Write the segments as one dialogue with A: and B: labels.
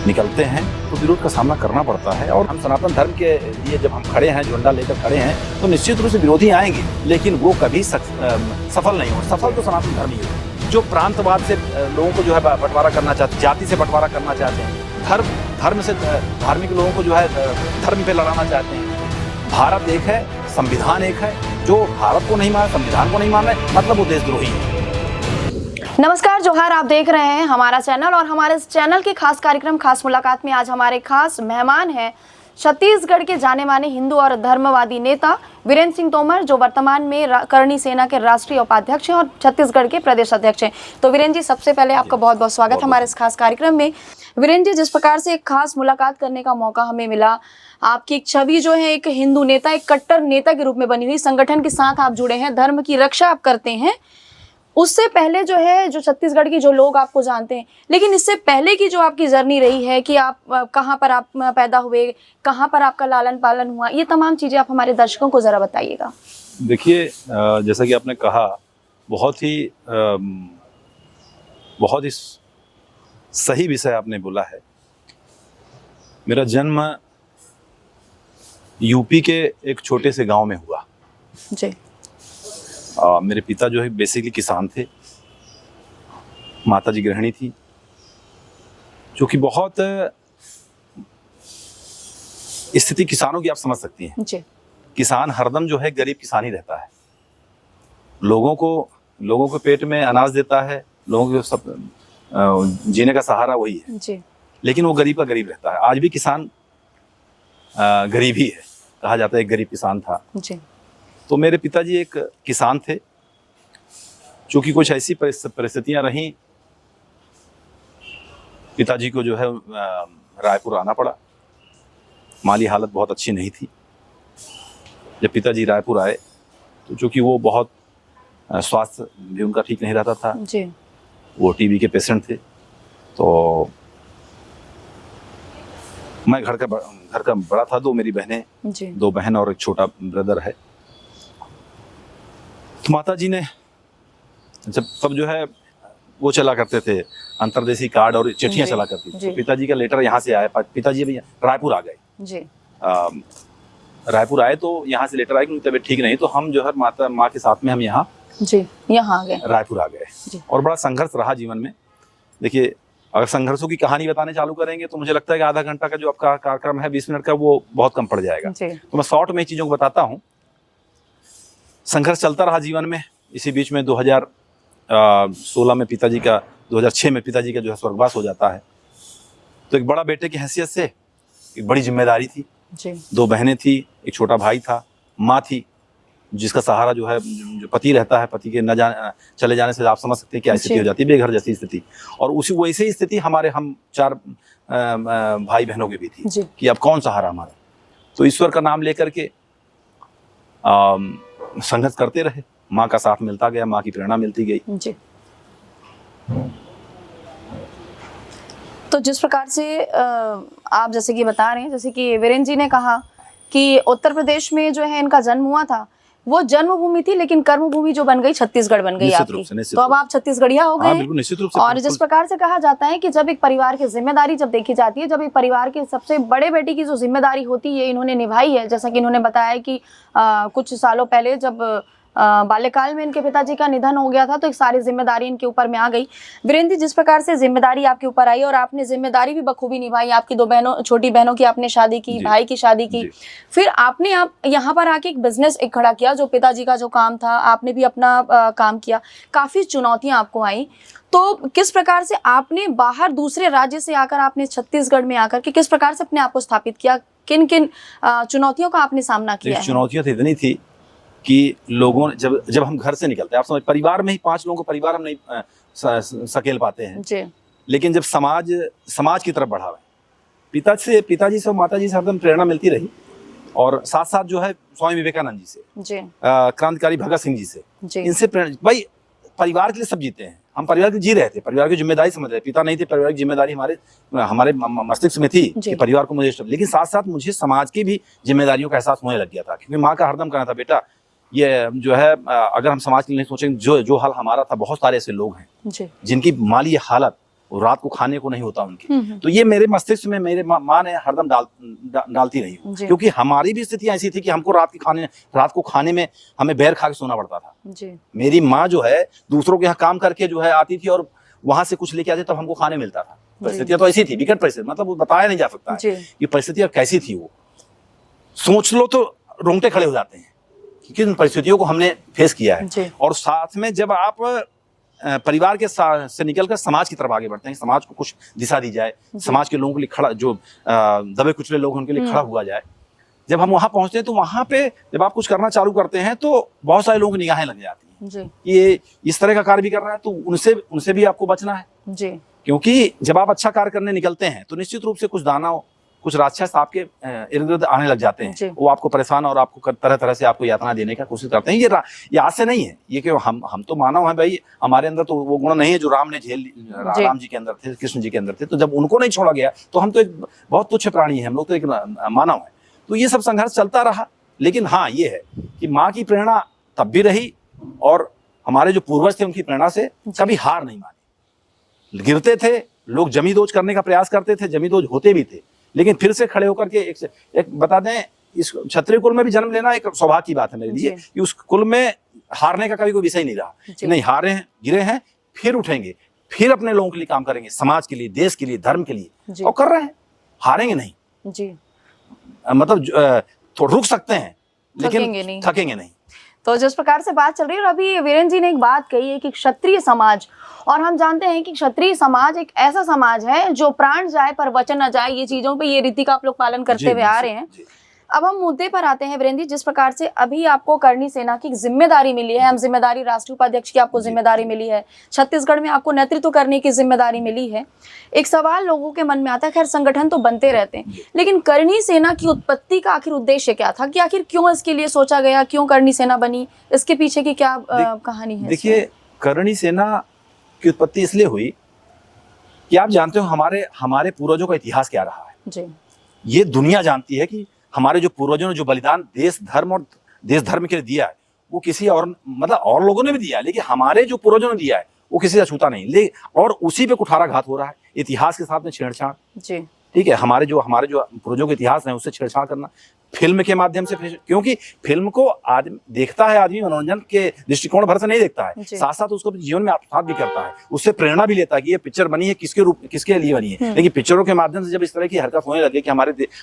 A: निकलते हैं तो विरोध का सामना करना पड़ता है। और हम सनातन धर्म के लिए जब हम खड़े हैं, झंडा लेकर खड़े हैं, तो निश्चित रूप से विरोधी आएंगे, लेकिन वो कभी सफल नहीं हो। सफल तो सनातन धर्म ही है। जो प्रांतवाद से लोगों को जो है बंटवारा करना चाहते, जाति से बंटवारा करना चाहते हैं, धर्म से धार्मिक लोगों को जो है धर्म पे लड़ाना चाहते हैं। भारत एक है, संविधान एक है। जो भारत को नहीं मान, संविधान को नहीं मान रहे, मतलब वो देशद्रोही है।
B: नमस्कार, जोहार। आप देख रहे हैं हमारा चैनल और हमारे इस चैनल के खास कार्यक्रम खास मुलाकात में आज हमारे खास मेहमान हैं छत्तीसगढ़ के जाने माने हिंदू और धर्मवादी नेता वीरेंद्र सिंह तोमर, जो वर्तमान में करणी सेना के राष्ट्रीय उपाध्यक्ष हैं और छत्तीसगढ़ के प्रदेश अध्यक्ष हैं। तो वीरेंद्र जी, सबसे पहले आपका बहुत बहुत स्वागत हमारे इस खास कार्यक्रम में। वीरेंद्र जी, जिस प्रकार से एक खास मुलाकात करने का मौका हमें मिला, आपकी एक छवि जो है एक हिंदू नेता, एक कट्टर नेता के रूप में बनी हुई, संगठन के साथ आप जुड़े हैं, धर्म की रक्षा आप करते हैं। उससे पहले जो है, जो छत्तीसगढ़ की जो लोग आपको जानते हैं, लेकिन इससे पहले की जो आपकी जर्नी रही है कि आप कहाँ पर आप पैदा हुए, कहाँ पर आपका लालन पालन हुआ, ये तमाम चीज़ें आप हमारे दर्शकों को ज़रा बताइएगा।
A: देखिए, जैसा कि आपने कहा, बहुत ही सही विषय आपने बोला है। मेरा जन्म यूपी के एक छोटे से गांव में हुआ
B: जी।
A: मेरे पिता जो है बेसिकली किसान थे, माताजी गृहिणी थी, जो कि बहुत स्थिति किसानों की आप समझ सकती हैं
B: जी।
A: किसान हरदम जो है गरीब किसान ही रहता है। लोगों को पेट में अनाज देता है, लोगों को सब जीने का सहारा वही है
B: जी।
A: लेकिन वो गरीब का गरीब रहता है। आज भी किसान गरीब ही है, कहा जाता है एक गरीब किसान था
B: जी।
A: तो मेरे पिताजी एक किसान थे। चूंकि कुछ ऐसी परिस्थितियां रहीं, पिताजी को जो है रायपुर आना पड़ा। माली हालत बहुत अच्छी नहीं थी। जब पिताजी रायपुर आए तो चूंकि वो बहुत स्वास्थ्य भी उनका ठीक नहीं रहता था
B: जी।
A: वो टीबी के पेशेंट थे। तो मैं घर का बड़ा था, दो मेरी बहनें, दो बहन और एक छोटा ब्रदर है। तो माताजी ने जब तब जो है वो चला करते थे, अंतर्देशीय कार्ड और चिट्ठियां चला करती थी। तो पिताजी का लेटर यहाँ से आया, पिताजी अभी रायपुर आ गए
B: जी।
A: रायपुर आए तो यहाँ से लेटर आया कि उनकी तबीयत ठीक नहीं, तो हम जो है माँ के साथ में हम यहाँ
B: आ गए,
A: रायपुर आ गए। और बड़ा संघर्ष रहा जीवन में। देखिए, अगर संघर्षों की कहानी बताने चालू करेंगे तो मुझे लगता है कि आधा घंटा का जो आपका कार्यक्रम है 20 मिनट का, वो बहुत कम पड़ जाएगा। तो मैं शॉर्ट में चीजों को बताता हूँ। संघर्ष चलता रहा जीवन में। इसी बीच में 2016 में पिताजी का 2006 में पिताजी का जो है स्वर्गवास हो जाता है। तो एक बड़ा बेटे की हैसियत से एक बड़ी जिम्मेदारी थी
B: जी।
A: दो बहनें थी, एक छोटा भाई था, माँ थी जिसका सहारा जो है, जो पति रहता है, पति के चले जाने से आप समझ सकते हैं क्या स्थिति हो जाती है, बेघर जैसी स्थिति। और उसी वैसे ही स्थिति हम 4 भाई बहनों की भी थी कि अब कौन सहारा हमारा। तो ईश्वर का नाम लेकर के संघर्ष करते रहे। माँ का साथ मिलता गया, माँ की प्रेरणा मिलती गई
B: जी। तो जिस प्रकार से आप जैसे कि बता रहे हैं, जैसे कि वीरेंद्र जी ने कहा कि उत्तर प्रदेश में जो है इनका जन्म हुआ था, वो जन्मभूमि थी, लेकिन कर्मभूमि जो बन गई छत्तीसगढ़ बन गई आपकी। तो अब आप छत्तीसगढ़िया हो गए हैं।
A: निश्चित रूप से।
B: और जिस प्रकार से कहा जाता है कि जब एक परिवार की जिम्मेदारी जब देखी जाती है, जब एक परिवार के सबसे बड़े बेटे की जो जिम्मेदारी होती है, इन्होंने निभाई है। जैसा कि इन्होंने बताया कि कुछ सालों पहले जब बाल्यकाल में इनके पिताजी का निधन हो गया था, तो एक सारी जिम्मेदारी इनके ऊपर में आ गई। वीरेंद्र जी, जिस प्रकार से जिम्मेदारी आपके ऊपर आई और आपने जिम्मेदारी भी बखूबी निभाई, आपकी 2 छोटी बहनों की आपने शादी की, भाई की शादी की, फिर आप यहाँ पर आके एक बिजनेस एक खड़ा किया, जो पिताजी का जो काम था, आपने भी अपना काम किया। काफी चुनौतियां आपको आई, तो किस प्रकार से आपने बाहर दूसरे राज्य से आकर आपने छत्तीसगढ़ में आकर के किस प्रकार से अपने आप को स्थापित किया, किन किन चुनौतियों का आपने सामना किया?
A: चुनौतियां इतनी थी कि लोगों ने जब हम घर से निकलते हैं, आप समझ, परिवार में ही 5 लोगों को परिवार हम नहीं सकेल पाते हैं जी। लेकिन जब समाज की तरफ बढ़ा है, पिताजी से और माताजी से हरदम प्रेरणा मिलती रही। और साथ साथ जो है स्वामी विवेकानंद जी से, क्रांतिकारी भगत सिंह जी से, इनसे प्रेरणा। भाई, परिवार के लिए सब जीते हैं, हम परिवार के जी रहे थे, परिवार की जिम्मेदारी समझ रहे। पिता नहीं थे, परिवार की जिम्मेदारी हमारे मस्तिष्क में थी कि परिवार को मुझे, लेकिन साथ साथ मुझे समाज की भी जिम्मेदारियों का एहसास होने लग गया था। क्योंकि माँ का हरदम कहना था, बेटा ये जो है, अगर हम समाज के लिए नहीं सोचेंगे, जो हाल हमारा था, बहुत सारे ऐसे लोग हैं जिनकी माली हालत वो रात को खाने को नहीं होता उनके। तो ये मेरे मस्तिष्क में मेरे माँ ने हरदम डालती रही, क्योंकि हमारी भी स्थिति ऐसी थी कि हमको रात को खाने में हमें बैर खा के सोना पड़ता था जी। मेरी माँ जो है दूसरों के यहाँ काम करके जो है आती थी और वहां से कुछ लेके आती, तब हमको खाने मिलता था। परिस्थितियां तो ऐसी थी, विकट परिस्थिति, मतलब वो बताया नहीं जा सकता कि परिस्थितियां कैसी थी। वो सोच लो तो रोंगटे खड़े हो जाते हैं कि किन परिस्थितियों को हमने फेस किया है। और साथ में जब आप परिवार के से निकलकर समाज की तरफ आगे बढ़ते हैं, समाज को कुछ दिशा दी जाए, समाज के लोगों के लिए खड़ा, जो दबे कुचले लोग उनके लिए खड़ा हुआ जाए, जब हम वहां पहुंचते हैं तो वहां पे जब आप कुछ करना चालू करते हैं तो बहुत सारे लोगों की निगाहें लग जाती हैं, ये इस तरह का कार्य भी कर रहा है, तो उनसे भी आपको बचना है जी। क्योंकि जब आप अच्छा कार्य करने निकलते हैं तो निश्चित रूप से कुछ दाना, कुछ राक्षस आपके इर्द गिर्द आने लग जाते हैं, वो आपको परेशान और आपको तरह तरह से आपको यातना देने का कोशिश करते हैं। ये आज से नहीं है, ये क्यों हम तो मानव हैं भाई, हमारे अंदर तो वो गुण नहीं है जो राम जी के अंदर थे, कृष्ण जी के अंदर थे। तो जब उनको नहीं छोड़ा गया तो हम तो एक बहुत तुच्छ प्राणी है, हम लोग तो एक मानव है। तो ये सब संघर्ष चलता रहा, लेकिन हाँ ये है कि माँ की प्रेरणा तब भी रही और हमारे जो पूर्वज थे उनकी प्रेरणा से कभी हार नहीं मानी। गिरते थे लोग, जमींदोज करने का प्रयास करते थे, जमींदोज होते भी थे, लेकिन फिर से खड़े होकर के एक बता दें, इस क्षत्रिय कुल में भी जन्म लेना एक सौभाग्य की बात है मेरे लिए कि उस कुल में हारने का कभी कोई विषय नहीं रहा कि नहीं हारे हैं, गिरे हैं, फिर उठेंगे, फिर अपने लोगों के लिए काम करेंगे, समाज के लिए, देश के लिए, धर्म के लिए, और कर रहे हैं, हारेंगे नहीं जी। मतलब तो रुक सकते हैं लेकिन थकेंगे नहीं।
B: तो जिस प्रकार से बात चल रही है, और अभी वीरेंद्र जी ने एक बात कही है कि क्षत्रिय समाज, और हम जानते हैं कि क्षत्रिय समाज एक ऐसा समाज है जो प्राण जाए पर वचन न जाए, ये चीजों पे, ये रीति का आप लोग पालन करते हुए आ रहे हैं। अब हम मुद्दे पर आते हैं वीरेंद्र जी, जिस प्रकार से अभी आपको करणी सेना की जिम्मेदारी मिली है, हम जिम्मेदारी राष्ट्रीय उपाध्यक्ष की आपको जिम्मेदारी मिली है, छत्तीसगढ़ में आपको नेतृत्व करने की जिम्मेदारी मिली है। एक सवाल लोगों के मन में आता है, खैर संगठन तो बनते रहते हैं, लेकिन करणी सेना की उत्पत्ति का आखिर उद्देश्य क्या था, कि आखिर क्यों इसके लिए सोचा गया, क्यों करणी सेना बनी, इसके पीछे की क्या कहानी है?
A: देखिए, करणी सेना की उत्पत्ति इसलिए हुई कि आप जानते हो हमारे पूर्वजों का इतिहास क्या रहा है जी। ये दुनिया जानती है कि हमारे जो पूर्वजों ने जो बलिदान देश धर्म के लिए दिया है, वो किसी और, मतलब और लोगों ने भी दिया है, लेकिन हमारे जो पूर्वजों ने दिया है वो किसी का छूता नहीं, और उसी पे कुठाराघात हो रहा है, इतिहास के साथ में छेड़छाड़ जी। ठीक है, हमारे जो पूर्वजों के इतिहास है उससे छेड़छाड़ करना फिल्म के माध्यम से, क्योंकि फिल्म को आदमी देखता है, आदमी मनोरंजन के दृष्टिकोण भर से नहीं देखता है, साथ साथ उसको जीवन में आत्मसात भी करता है, उससे प्रेरणा भी लेता है कि ये पिक्चर बनी है किसके लिए बनी है। लेकिन पिक्चरों के माध्यम से जब इस तरह की हरकत होने लगी कि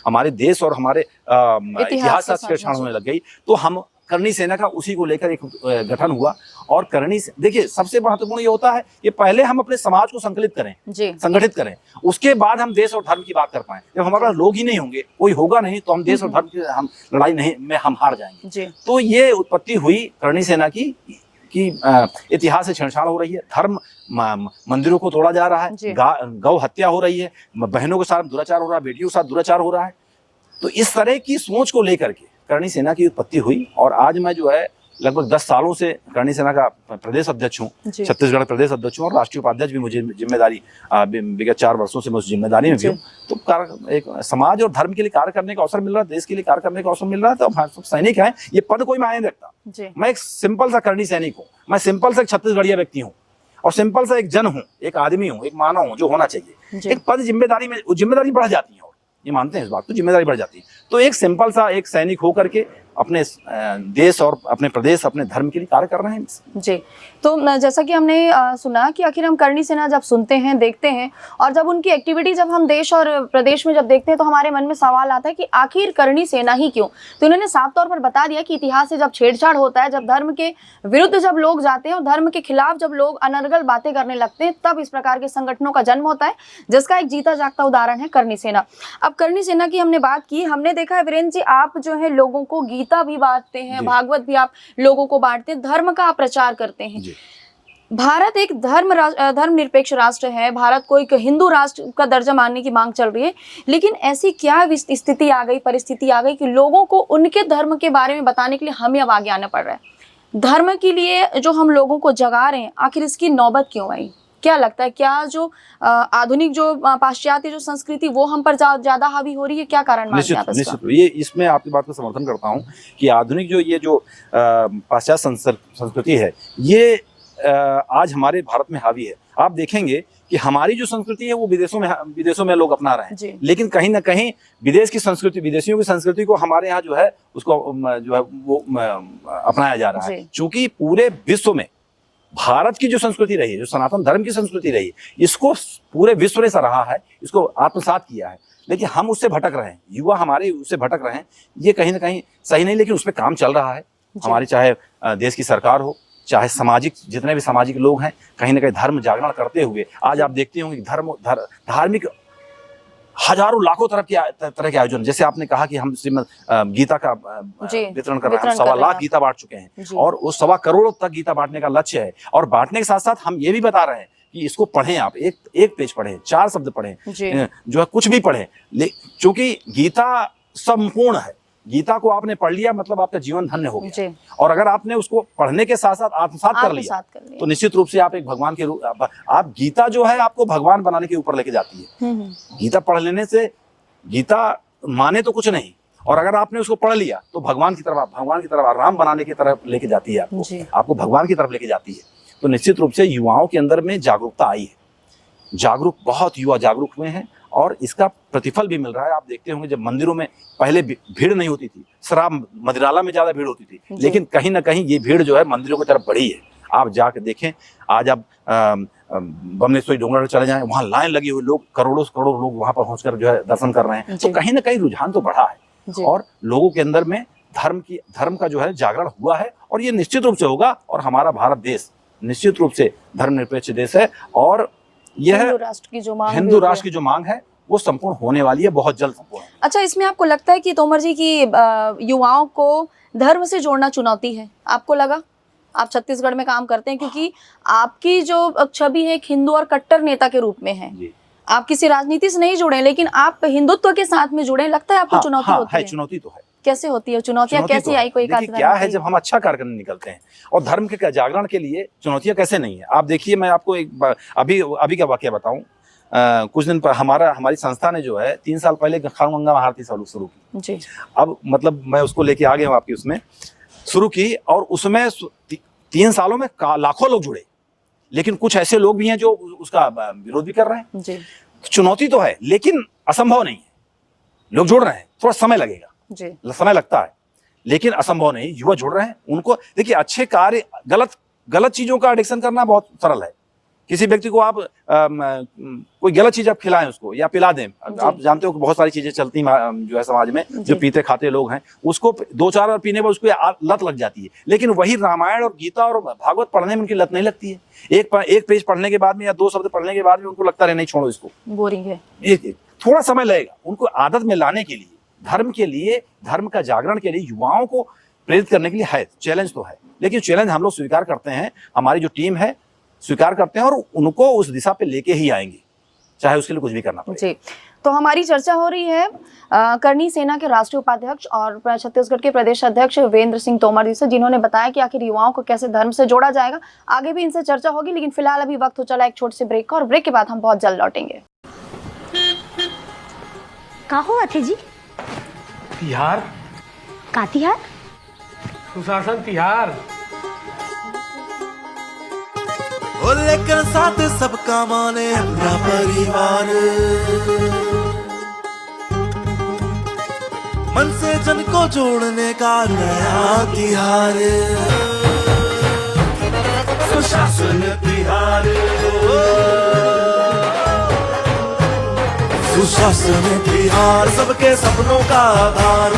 A: हमारे देश और हमारे इतिहास से छेड़छाड़ होने लग गई, तो हम करणी सेना का उसी को लेकर एक गठन हुआ। और देखिए, सबसे महत्वपूर्ण ये होता है कि पहले हम अपने समाज को संगठित करें, उसके बाद हम देश और धर्म की बात कर पाए। जब हमारे पास लोग ही नहीं होंगे, कोई होगा नहीं, तो हम देश और धर्म की लड़ाई में हम हार जाएंगे। तो ये उत्पत्ति हुई करणी सेना की इतिहास से छेड़छाड़ हो रही है, धर्म मंदिरों को तोड़ा जा रहा है, गौ हत्या हो रही है, बहनों के साथ दुराचार हो रहा है, बेटियों के साथ दुराचार हो रहा है। तो इस तरह की सोच को लेकर के करणी सेना की उत्पत्ति हुई। और आज मैं जो है लगभग 10 सालों से करणी सेना का प्रदेश अध्यक्ष हूँ, छत्तीसगढ़ प्रदेश अध्यक्ष हूँ, और राष्ट्रीय उपाध्यक्ष भी मुझे जिम्मेदारी विगत 4 वर्षों से मैं उस जिम्मेदारी में भी हूँ। तो एक समाज और धर्म के लिए कार्य करने का अवसर मिल रहा है, देश के लिए कार्य करने का अवसर मिल रहा है। तो हम सब सैनिक हैं, ये पद कोई मायने नहीं रखता। मैं एक सिंपल सा करणी सैनिक हूँ, मैं सिंपल सा एक छत्तीसगढ़िया व्यक्ति हूँ, और सिंपल सा एक जन हूँ, एक आदमी हूँ, एक मानव हूँ, जो होना चाहिए। एक पद जिम्मेदारी में जिम्मेदारी बढ़ जाती है, और ये मानते हैं इस बात को, जिम्मेदारी बढ़ जाती है। तो एक सिंपल सा एक सैनिक होकर के अपने देश और अपने प्रदेश, अपने धर्म के लिए कार्य कर रहे हैं
B: जी। तो जैसा कि हमने सुना कि आखिर हम करणी सेना जब सुनते हैं, देखते हैं, और जब उनकी एक्टिविटी जब हम देश और प्रदेश में जब देखते हैं, तो हमारे मन में सवाल आता है कि आखिर करणी सेना ही क्यों? तो उन्होंने साफ तौर पर बता दिया कि इतिहास से जब छेड़छाड़ होता है, जब धर्म के विरुद्ध जब लोग जाते हैं और धर्म के खिलाफ जब लोग अनर्गल बातें करने लगते हैं, तब इस प्रकार के संगठनों का जन्म होता है, जिसका एक जीता जागता उदाहरण है करणी सेना। अब करणी सेना की हमने बात की, हमने देखा है वीरेंद्र जी, आप जो है लोगों को गीता भी बांटते हैं, भागवत भी आप लोगों को बांटते हैं, धर्म का आप प्रचार करते हैं। भारत एक धर्मनिरपेक्ष राष्ट्र है, भारत को एक हिंदू राष्ट्र का दर्जा मानने की मांग चल रही है, लेकिन ऐसी क्या स्थिति आ गई, परिस्थिति आ गई कि लोगों को उनके धर्म के बारे में बताने के लिए हमें अब आगे आना पड़ रहा है। धर्म के लिए जो हम लोगों को जगा रहे हैं, आखिर इसकी नौबत क्यों आई? क्या लगता है, क्या जो आधुनिक जो पाश्चात्य जो संस्कृति वो हम पर ज्यादा हावी हो रही है, क्या कारण मानते हैं आप इसका?
A: निश्चित, ये इसमें आपकी बात का समर्थन करता हूँ कि आधुनिक जो पाश्चात्य संस्कृति है, ये आज हमारे भारत में हावी है। आप देखेंगे कि हमारी जो संस्कृति है वो विदेशों में लोग अपना रहे
B: जी।
A: हैं, लेकिन कहीं ना कहीं विदेश की संस्कृति, विदेशियों की संस्कृति को हमारे यहाँ जो है उसको जो है वो अपनाया जा रहा है। चूंकि पूरे विश्व में भारत की जो संस्कृति रही है, जो सनातन धर्म की संस्कृति रही है, इसको पूरे विश्व ने सराहा है, इसको आत्मसात किया है, लेकिन हम उससे भटक रहे हैं, युवा हमारे उससे भटक रहे हैं। ये कहीं ना कहीं सही नहीं, लेकिन उस पर काम चल रहा है। हमारी चाहे देश की सरकार हो, चाहे सामाजिक जितने भी सामाजिक लोग हैं, कहीं ना कहीं धर्म जागरण करते हुए आज आप देखते होंगे धार्मिक हजारों लाखों तरह के आयोजन, जैसे आपने कहा कि हम श्रीमद गीता का वितरण कर रहे हैं, 1.25 लाख गीता बांट चुके हैं और वो 1.25 करोड़ तक गीता बांटने का लक्ष्य है। और बांटने के साथ साथ हम ये भी बता रहे हैं कि इसको पढ़ें, आप एक पेज पढ़ें, 4 शब्द पढ़ें, जो है कुछ भी पढ़ें, क्योंकि गीता संपूर्ण है। गीता को आपने पढ़ लिया मतलब आपका जीवन धन्य हो गया। और अगर आपने उसको पढ़ने के साथ साथ आत्मसात कर लिया तो निश्चित रूप से आप एक भगवान के रूप, आप गीता जो है आपको भगवान बनाने के ऊपर लेके जाती है। गीता पढ़ लेने से, गीता माने तो कुछ नहीं, और अगर आपने उसको पढ़ लिया तो भगवान की तरफ राम बनाने की तरफ लेके जाती है, आपको भगवान की तरफ लेके जाती है। तो निश्चित रूप से युवाओं के अंदर में जागरूकता आई है, बहुत युवा जागरूक हुए हैं और इसका प्रतिफल भी मिल रहा है। आप देखते होंगे जब मंदिरों में पहले भीड़ नहीं होती थी, शराब मदिराला में ज्यादा भीड़ होती थी, लेकिन कहीं ना कहीं ये भीड़ जो है मंदिरों की तरफ बढ़ी है। आप जाकर देखें, आज आप बमनेश्वरी डोंगरगढ़ चले जाएं, वहाँ लाइन लगी हुई, लोग करोड़ों लोग वहां पर पहुंचकर जो है दर्शन कर रहे हैं। तो कहीं ना कहीं रुझान तो बढ़ा है और लोगों के अंदर में धर्म का जो है जागरण हुआ है, और ये निश्चित रूप से होगा। और हमारा भारत देश निश्चित रूप से धर्मनिरपेक्ष देश है, और यह हिंदू राष्ट्र की जो मांग है वो संपूर्ण होने वाली है, बहुत जल्द संपूर्ण।
B: अच्छा, इसमें आपको लगता है कि तोमर जी की युवाओं को धर्म से जोड़ना चुनौती है? आपको लगा? आप छत्तीसगढ़ में काम करते हैं, क्योंकि आपकी जो छवि है एक हिंदू और कट्टर नेता के रूप में है। आप किसी राजनीति से नहीं जुड़े, लेकिन आप हिंदुत्व के साथ में जुड़े। लगता है आपको चुनौती होती है?
A: चुनौती तो है।
B: कैसे होती है चुनौतियां? कैसे आई? कोई
A: क्या है, जब हम अच्छा कार्य करने निकलते हैं और धर्म के जागरण के लिए चुनौतियां कैसे नहीं है। आप देखिए, मैं आपको एक अभी का वाकया बताऊं। कुछ दिन पर हमारी संस्था ने जो है 3 साल पहले खामगंगा महाआरती शुरू की जी। अब मतलब मैं उसको लेके आ गया हूँ, आपकी उसमें शुरू की, और उसमें 3 सालों में लाखों लोग जुड़े, लेकिन कुछ ऐसे लोग भी हैं जो उसका विरोध भी कर रहे हैं जी। चुनौती तो है, लेकिन असंभव नहीं है। लोग जुड़ रहे हैं, थोड़ा समय लगेगा जी, समय लगता है, लेकिन असंभव नहीं। युवा जुड़ रहे हैं, उनको देखिए अच्छे कार्य, गलत चीजों का एडिक्शन करना बहुत सरल है। किसी व्यक्ति को आप कोई गलत चीज आप खिलाएं उसको या पिला दें, आप जानते हो कि बहुत सारी चीजें चलती जो है समाज में, जो पीते खाते लोग हैं, उसको 2-4 बार पीने पर उसको लत लग जाती है। लेकिन वही रामायण और गीता और भागवत पढ़ने में उनकी लत नहीं लगती है। एक पेज पढ़ने के बाद में या 2 शब्द पढ़ने के बाद में उनको लगता है नहीं, छोड़ो इसको, बोरिंग है। थोड़ा समय लगेगा उनको आदत में लाने के लिए। धर्म का जागरण के लिए युवाओं को प्रेरित करने के लिए है, चैलेंज तो है, लेकिन चैलेंज हम लोग स्वीकार करते हैं, हमारी जो टीम है स्वीकार करते हैं और उनको उस दिशा पे लेके ही आएंगे, चाहे उसके लिए कुछ भी करना पड़े जी। तो हमारी चर्चा हो रही है करनी सेना के राष्ट्रीय उपाध्यक्ष और छत्तीसगढ़ के प्रदेश अध्यक्ष वीरेंद्र सिंह तोमर जी से, जिन्होंने बताया कि आखिर युवाओं को कैसे धर्म से जोड़ा जाएगा। आगे भी इनसे चर्चा होगी, लेकिन फिलहाल अभी वक्त हो चला एक छोटे से ब्रेक का, और ब्रेक के बाद हम बहुत जल्द लौटेंगे।
C: कहाँ हो आते जी?
D: तिहार
C: का तिहार?
D: सुशासन तिहार।
E: लेकर साथ सबका माने अपना परिवार, मन से जन को जोड़ने का नया तिहार, सुशासन तिहार, सुशासन तिहार, सबके सपनों का आधार।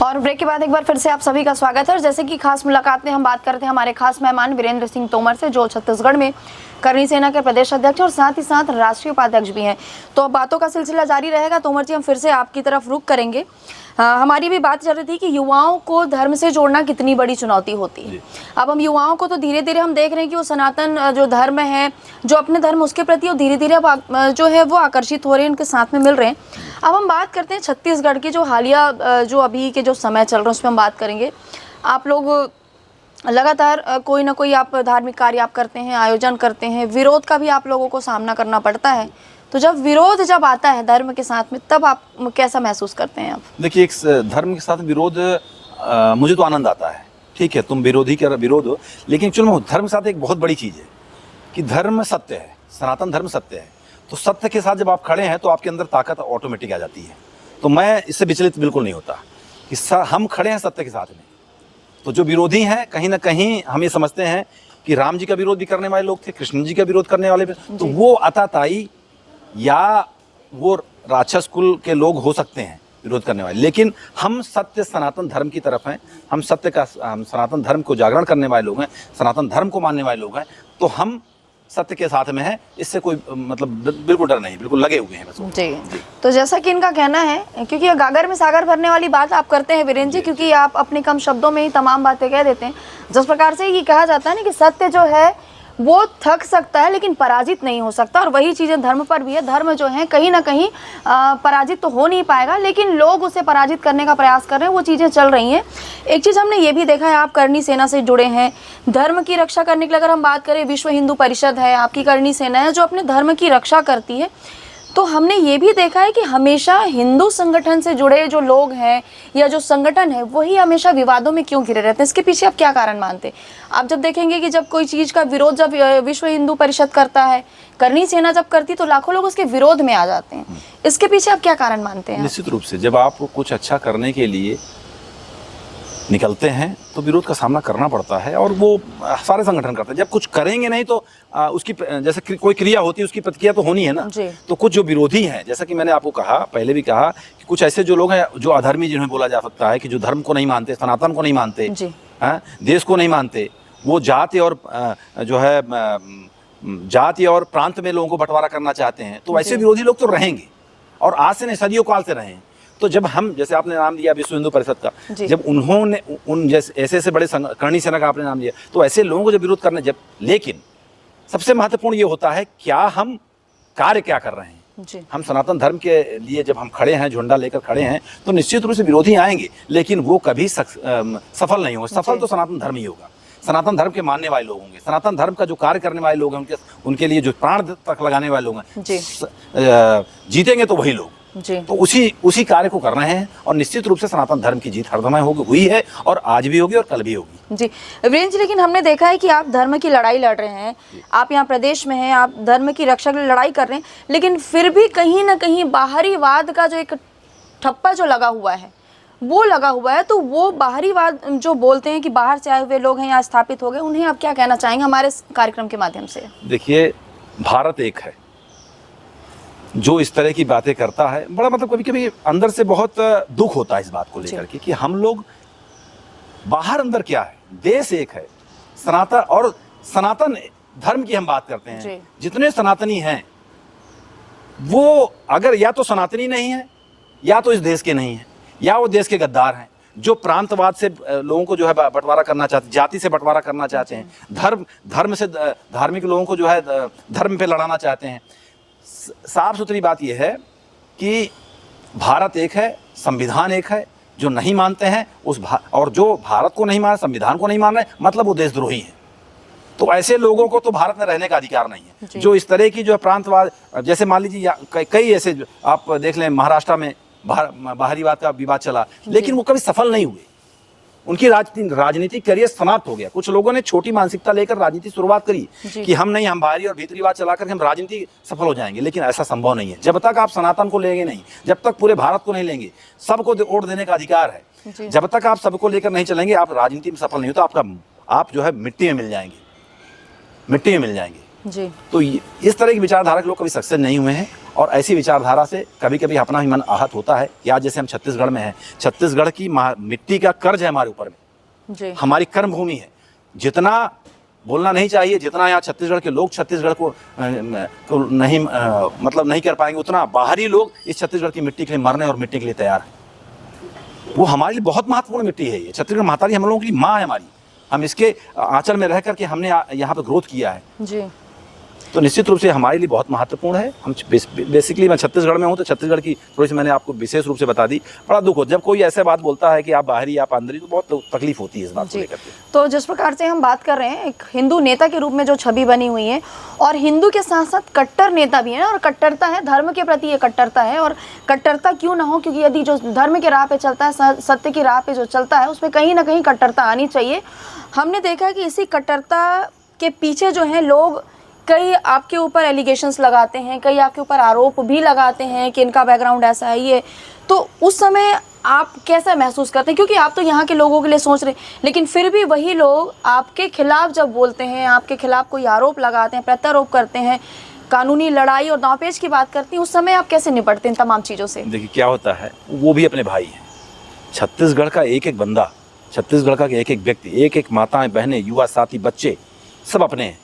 B: और ब्रेक के बाद एक बार फिर से आप सभी का स्वागत है। और जैसे कि खास मुलाकात में हम बात करते हैं हमारे खास मेहमान वीरेंद्र सिंह तोमर से, जो छत्तीसगढ़ में करनी सेना के प्रदेश अध्यक्ष और साथ ही साथ राष्ट्रीय उपाध्यक्ष भी हैं। तो अब बातों का सिलसिला जारी रहेगा। तोमर जी, हम फिर से आपकी तरफ रुख करेंगे। हमारी भी बात चल रही थी कि युवाओं को धर्म से जोड़ना कितनी बड़ी चुनौती होती है। अब हम युवाओं को तो धीरे धीरे हम देख रहे हैं कि वो सनातन जो धर्म है, जो अपने धर्म, उसके प्रति वो धीरे धीरे जो है वो आकर्षित हो रहे हैं, उनके साथ में मिल रहे हैं। अब हम बात करते हैं छत्तीसगढ़ की जो हालिया जो अभी के जो समय चल रहा है उसमें हम बात करेंगे। आप लोग लगातार कोई ना कोई आप धार्मिक कार्य आप करते हैं, आयोजन करते हैं, विरोध का भी आप लोगों को सामना करना पड़ता है। तो जब विरोध आता है धर्म के साथ में, तब आप कैसा महसूस करते हैं? आप देखिए, एक धर्म के साथ विरोध, मुझे तो आनंद आता है। ठीक है, तुम विरोधी का विरोध हो, लेकिन चलो धर्म के साथ एक बहुत बड़ी चीज़ है कि धर्म सत्य है,
A: सनातन धर्म सत्य है, तो सत्य के साथ जब आप खड़े हैं तो आपके अंदर ताकत ऑटोमेटिक आ जाती है। तो मैं इससे विचलित बिल्कुल नहीं होता कि हम खड़े हैं सत्य के साथ में। तो जो विरोधी हैं कहीं ना कहीं हम ये समझते हैं कि राम जी का विरोध भी करने वाले लोग थे, कृष्ण जी का विरोध करने वाले भी, तो वो अताताई या वो राक्षस कुल के लोग हो सकते हैं विरोध करने वाले, लेकिन हम सत्य सनातन धर्म की तरफ हैं। हम सनातन धर्म को जागरण करने वाले लोग हैं, सनातन धर्म को मानने वाले लोग हैं, तो हम सत्य के साथ में है। इससे कोई मतलब बिल्कुल डर नहीं, बिल्कुल लगे हुए हैं बस।
B: जी। तो जैसा कि इनका कहना है, क्योंकि गागर में सागर भरने वाली बात आप करते हैं वीरेंद्र जी, क्योंकि आप अपने कम शब्दों में ही तमाम बातें कह देते हैं। जिस प्रकार से ये कहा जाता है ना कि सत्य जो है वो थक सकता है लेकिन पराजित नहीं हो सकता, और वही चीज़ें धर्म पर भी है। धर्म जो है कहीं ना कहीं पराजित तो हो नहीं पाएगा, लेकिन लोग उसे पराजित करने का प्रयास कर रहे हैं, वो चीज़ें चल रही हैं। एक चीज़ हमने ये भी देखा है, आप करणी सेना से जुड़े हैं। धर्म की रक्षा करने के लिए अगर हम बात करें, विश्व हिंदू परिषद है, आपकी करणी सेना है जो अपने धर्म की रक्षा करती है। तो हमने ये भी देखा है कि हमेशा हिंदू संगठन से जुड़े जो लोग हैं या जो संगठन है वही हमेशा विवादों में क्यों घिरे रहते हैं? इसके पीछे आप क्या कारण मानते हैं? आप जब देखेंगे कि जब कोई चीज़ का विरोध जब विश्व हिंदू परिषद करता है, करणी सेना जब करती, तो लाखों लोग उसके विरोध में आ जाते हैं। इसके पीछे आप क्या कारण मानते हैं?
A: निश्चित रूप से जब आप कुछ अच्छा करने के लिए निकलते हैं तो विरोध का सामना करना पड़ता है, और वो सारे संगठन करते हैं। जब कुछ करेंगे नहीं तो उसकी जैसे कोई क्रिया होती है उसकी प्रतिक्रिया तो होनी है ना। तो कुछ जो विरोधी हैं, जैसा कि मैंने आपको कहा, पहले भी कहा कि कुछ ऐसे जो लोग हैं जो अधर्मी, जिन्हें बोला जा सकता है कि जो धर्म को नहीं मानते, सनातन को नहीं मानते, देश को नहीं मानते, वो जाति और जो है जाति और प्रांत में लोगों को बंटवारा करना चाहते हैं, तो ऐसे विरोधी लोग तो रहेंगे और आज से नहीं सदियों काल से रहे हैं। तो जब हम, जैसे आपने नाम लिया विश्व हिंदू परिषद का, जब उन्होंने उन जैसे ऐसे बड़े करणी सेना का आपने नाम लिया, तो ऐसे लोगों को जब विरोध करने, जब, लेकिन सबसे महत्वपूर्ण ये होता है क्या हम कार्य क्या कर रहे हैं। हम सनातन धर्म के लिए जब हम खड़े हैं, झंडा लेकर खड़े हैं, तो निश्चित रूप से विरोधी आएंगे, लेकिन वो कभी सफल नहीं होगा। सफल तो सनातन धर्म ही होगा, सनातन धर्म के मानने वाले लोग होंगे, सनातन धर्म का जो कार्य करने वाले लोग हैं, उनके लिए जो प्राण तक लगाने वाले लोग हैं, जीतेंगे तो वही लोग। तो उसी कार्य को कर रहे हैं, और निश्चित रूप से सनातन धर्म की जीत हरदम हुई है, और आज भी होगी और कल भी होगी।
B: जी वीरेंद्र जी, लेकिन हमने देखा है कि आप धर्म की लड़ाई लड़ रहे हैं, आप यहाँ प्रदेश में हैं, आप धर्म की रक्षा के लिए लड़ाई कर रहे हैं, लेकिन फिर भी कहीं ना कहीं बाहरीवाद का जो एक ठप्पा जो लगा हुआ है वो लगा हुआ है। तो वो बाहरीवाद जो बोलते हैं कि बाहर से आए हुए लोग हैं, यहाँ स्थापित हो गए, उन्हें आप क्या कहना चाहेंगे हमारे कार्यक्रम के माध्यम से?
A: देखिए, भारत एक है। जो इस तरह की बातें करता है, बड़ा मतलब कभी कभी अंदर से बहुत दुख होता है इस बात को लेकर के कि हम लोग, बाहर अंदर क्या है, देश एक है, सनातन और सनातन धर्म की हम बात करते हैं। जितने सनातनी हैं वो अगर या तो सनातनी नहीं है, या तो इस देश के नहीं है, या वो देश के गद्दार हैं, जो प्रांतवाद से लोगों को जो है बंटवारा करना चाहते, जाति से बंटवारा करना चाहते हैं, धर्म से धार्मिक लोगों को जो है धर्म पे लड़ाना चाहते हैं। साफ सुथरी बात यह है कि भारत एक है, संविधान एक है। जो नहीं मानते हैं और जो भारत को नहीं मान, संविधान को नहीं मान रहे, मतलब वो देशद्रोही है। तो ऐसे लोगों को तो भारत में रहने का अधिकार नहीं है। जो इस तरह की जो प्रांतवाद, जैसे मान लीजिए कई ऐसे आप देख लें, महाराष्ट्र में बाहरीवाद का विवाद चला, लेकिन वो कभी सफल नहीं हुए। उनकी राजनीतिक करियर समाप्त हो गया। कुछ लोगों ने छोटी मानसिकता लेकर राजनीति शुरुआत करी कि हम नहीं, हम बाहरी और भीतरीवाद चला करके हम राजनीति सफल हो जाएंगे, लेकिन ऐसा संभव नहीं है। जब तक आप सनातन को लेंगे नहीं, जब तक पूरे भारत को नहीं लेंगे, सबको वोट देने का अधिकार है, जब तक आप सबको लेकर नहीं चलेंगे, आप राजनीति में सफल नहीं हो, तो आप जो है मिट्टी में मिल जाएंगे, मिट्टी में मिल जाएंगे। तो इस तरह की विचारधारा के लोग कभी सक्सेस नहीं हुए हैं, और ऐसी विचारधारा से कभी कभी अपना ही मन आहत होता है कि आज जैसे हम छत्तीसगढ़ में हैं, छत्तीसगढ़ की मिट्टी का कर्ज है हमारे ऊपर में, हमारी कर्म भूमि है। जितना बोलना नहीं चाहिए, जितना यहाँ छत्तीसगढ़ के लोग छत्तीसगढ़ को नहीं मतलब नहीं कर पाएंगे, उतना बाहरी लोग इस छत्तीसगढ़ की मिट्टी के लिए मरने और मिट्टी के लिए तैयार है। वो हमारे लिए बहुत महत्वपूर्ण मिट्टी है। ये छत्तीसगढ़ महतारी हम लोगों की माँ है हमारी। हम इसके आंचल में रह करके हमने यहाँ पे ग्रोथ किया है, तो निश्चित रूप से हमारे लिए बहुत महत्वपूर्ण है। हम बेसिकली मैं छत्तीसगढ़ में हूँ, तो छत्तीसगढ़ की थोड़ी सी मैंने आपको विशेष रूप से बता दी। बड़ा दुख हो जब कोई ऐसे बात बोलता है कि आप बाहरी आप अंदरी, तो बहुत तकलीफ होती है इस बात को लेकर के।
B: तो जिस प्रकार से हम बात कर रहे हैं, एक हिंदू नेता के रूप में जो छवि बनी हुई है, और हिंदू के साथ साथ कट्टर नेता भी है, और कट्टरता है धर्म के प्रति, ये कट्टरता है। और कट्टरता क्यों ना हो, क्योंकि यदि जो धर्म के राह पे चलता है, सत्य की राह पे जो चलता है, उसमें कहीं ना कहीं कट्टरता आनी चाहिए। हमने देखा कि इसी कट्टरता के पीछे जो है लोग कई आपके ऊपर एलिगेशंस लगाते हैं, कई आपके ऊपर आरोप भी लगाते हैं कि इनका बैकग्राउंड ऐसा है ये, तो उस समय आप कैसा महसूस करते हैं? क्योंकि आप तो यहाँ के लोगों के लिए सोच रहे हैं, लेकिन फिर भी वही लोग आपके खिलाफ जब बोलते हैं, आपके खिलाफ कोई आरोप लगाते हैं, प्रत्यारोप करते हैं, कानूनी लड़ाई और दांवपेच की बात करती हैं, उस समय आप कैसे निपटते हैं तमाम चीज़ों से?
A: देखिए क्या होता है, वो भी अपने भाई हैं। छत्तीसगढ़ का एक एक बंदा, छत्तीसगढ़ का एक एक व्यक्ति, एक एक माताएं, बहनें, युवा साथी, बच्चे, सब अपने हैं।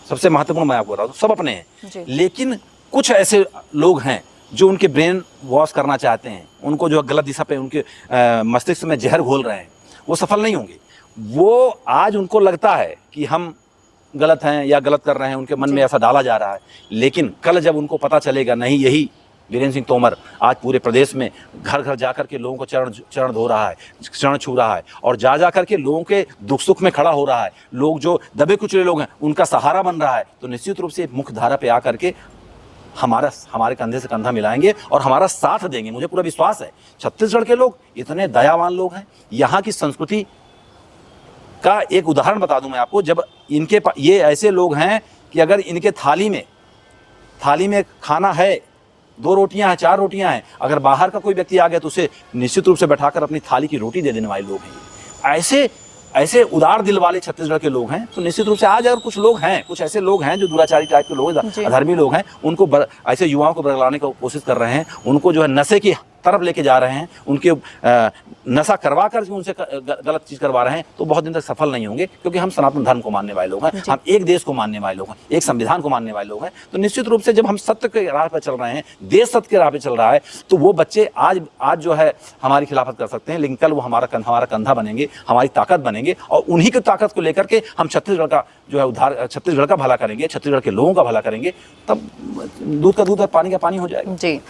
A: सबसे महत्वपूर्ण मैं आपको बता दूं, सब अपने हैं। लेकिन कुछ ऐसे लोग हैं जो उनके ब्रेन वॉश करना चाहते हैं, उनको जो गलत दिशा पे उनके मस्तिष्क में जहर घोल रहे हैं, वो सफल नहीं होंगे। वो आज उनको लगता है कि हम गलत हैं या गलत कर रहे हैं, उनके मन में ऐसा डाला जा रहा है, लेकिन कल जब उनको पता चलेगा नहीं, यही वीरेंद्र सिंह तोमर आज पूरे प्रदेश में घर घर जाकर के लोगों को चरण धो रहा है, चरण छू रहा है, और जा करके लोगों के दुख सुख में खड़ा हो रहा है, लोग जो दबे कुचले लोग हैं उनका सहारा बन रहा है, तो निश्चित रूप से मुख्य धारा पे आकर के हमारे कंधे से कंधा मिलाएंगे और हमारा साथ देंगे। मुझे पूरा विश्वास है छत्तीसगढ़ के लोग इतने दयावान लोग हैं। यहाँ की संस्कृति का एक उदाहरण बता दूं मैं आपको, जब ये ऐसे लोग हैं कि अगर इनके थाली में खाना है, 2 रोटियां हैं, 4 रोटियां हैं, अगर बाहर का कोई व्यक्ति आ गया तो उसे निश्चित रूप से बैठाकर अपनी थाली की रोटी दे देने वाले लोग हैं। ऐसे उदार दिल वाले छत्तीसगढ़ के लोग हैं। तो निश्चित रूप से आज अगर कुछ ऐसे लोग हैं जो दुराचारी टाइप के लोग, अधर्मी लोग हैं, उनको ऐसे युवाओं को बरगलाने की कोशिश कर रहे हैं, उनको जो है नशे की तरफ लेके जा रहे हैं, उनके नशा करवा कर उनसे गलत चीज़ करवा रहे हैं, तो बहुत दिन तक सफल नहीं होंगे। क्योंकि हम सनातन धर्म को मानने वाले लोग हैं, हम एक देश को मानने वाले लोग हैं, एक संविधान को मानने वाले लोग हैं। तो निश्चित रूप से जब हम सत्य के राह पर चल रहे हैं, देश सत्य के राह पर चल रहा है, तो वो बच्चे आज जो है हमारी खिलाफत कर सकते हैं, लेकिन कल वो हमारा कंधा बनेंगे, हमारी ताकत बनेंगे, और उन्हीं की ताकत को लेकर के हम छत्तीसगढ़ का जो है छत्तीसगढ़ का भला करेंगे, छत्तीसगढ़ के लोगों का भला करेंगे, तब दूध का दूध और पानी का पानी हो जाएगा।
B: जी,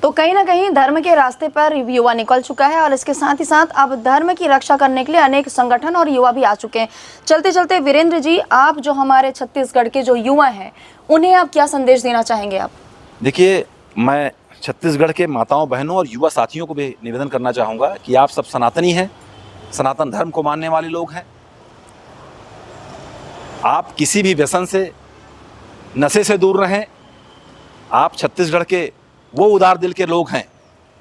B: तो कहीं ना कहीं धर्म के रास्ते पर युवा निकल चुका है, और इसके साथ ही साथ अब धर्म की रक्षा करने के लिए अनेक संगठन और युवा भी आ चुके हैं। चलते चलते वीरेंद्र जी, आप जो हमारे छत्तीसगढ़ के जो युवा हैं, उन्हें आप क्या संदेश देना चाहेंगे? आप
A: देखिए, मैं छत्तीसगढ़ के माताओं, बहनों और युवा साथियों को भी निवेदन करना चाहूँगा कि आप सब सनातनी हैं, सनातन धर्म को मानने वाले लोग हैं। आप किसी भी व्यसन से, नशे से दूर रहें। आप छत्तीसगढ़ के वो उदार दिल के लोग हैं,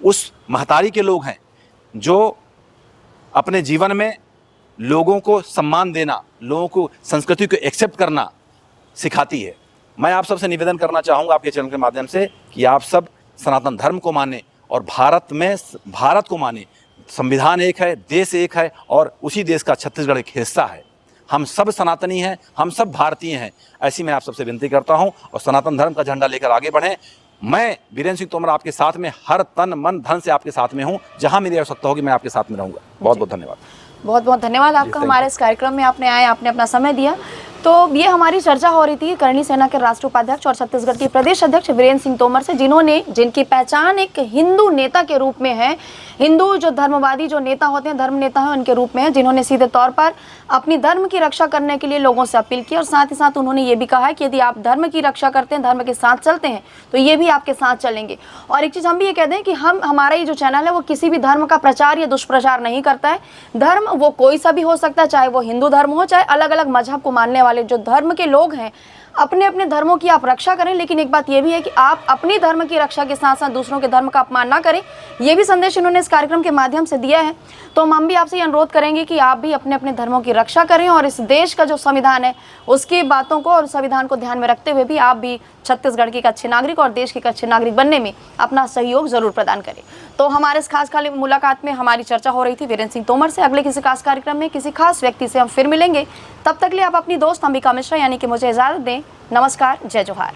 A: उस महतारी के लोग हैं जो अपने जीवन में लोगों को सम्मान देना, लोगों को संस्कृति को एक्सेप्ट करना सिखाती है। मैं आप सबसे निवेदन करना चाहूँगा आपके चैनल के माध्यम से कि आप सब सनातन धर्म को माने और भारत को माने। संविधान एक है, देश एक है, और उसी देश का छत्तीसगढ़ एक हिस्सा है। हम सब सनातनी हैं, हम सब भारतीय हैं। ऐसी मैं आप सबसे विनती करता हूं, और सनातन धर्म का झंडा लेकर आगे बढ़ें। मैं वीरेंद्र सिंह तोमर आपके साथ में हर तन मन धन से आपके साथ में हूं। जहां मेरी आवश्यकता होगी मैं आपके साथ में रहूंगा। बहुत बहुत धन्यवाद।
B: बहुत बहुत धन्यवाद आपका, हमारे इस कार्यक्रम में आपने आए, आपने अपना समय दिया। तो ये हमारी चर्चा हो रही थी करणी सेना के राष्ट्रीय उपाध्यक्ष और छत्तीसगढ़ के प्रदेश अध्यक्ष वीरेंद्र सिंह तोमर से, जिनकी पहचान एक हिंदू नेता के रूप में है। हिंदू जो धर्मवादी जो नेता होते हैं, धर्म नेता हैं, उनके रूप में है, जिन्होंने सीधे तौर पर अपनी धर्म की रक्षा करने के लिए लोगों से अपील की, और साथ ही साथ उन्होंने ये भी कहा है कि यदि आप धर्म की रक्षा करते हैं, धर्म के साथ चलते हैं, तो ये भी आपके साथ चलेंगे। और एक चीज़ हम भी ये कहते हैं कि हमारा ये जो चैनल है वो किसी भी धर्म का प्रचार या दुष्प्रचार नहीं करता है। धर्म वो कोई सा भी हो सकता है, चाहे वो हिंदू धर्म हो, चाहे अलग अलग मजहब को मानने वाले जो धर्म के लोग हैं, अपने अपने धर्मों की आप रक्षा करें। लेकिन एक बात यह भी है कि आप अपनी धर्म की रक्षा के साथ साथ दूसरों के धर्म का अपमान ना करें। ये भी संदेश इन्होंने इस कार्यक्रम के माध्यम से दिया है। तो हम भी आपसे ये अनुरोध करेंगे कि आप भी अपने अपने धर्मों की रक्षा करें, और इस देश का जो संविधान है उसकी बातों को और संविधान को ध्यान में रखते हुए भी आप भी छत्तीसगढ़ के एक अच्छे नागरिक और देश के एक अच्छे नागरिक बनने में अपना सहयोग जरूर प्रदान करें। तो हमारे इस खास मुलाकात में हमारी चर्चा हो रही थी वीरेंद्र सिंह तोमर से। अगले किसी खास कार्यक्रम में किसी खास व्यक्ति से हम फिर मिलेंगे। तब तक के लिए आप अपनी दोस्त अंबिका मिश्रा यानी कि मुझे इजाजत दें। नमस्कार, जय जोहार।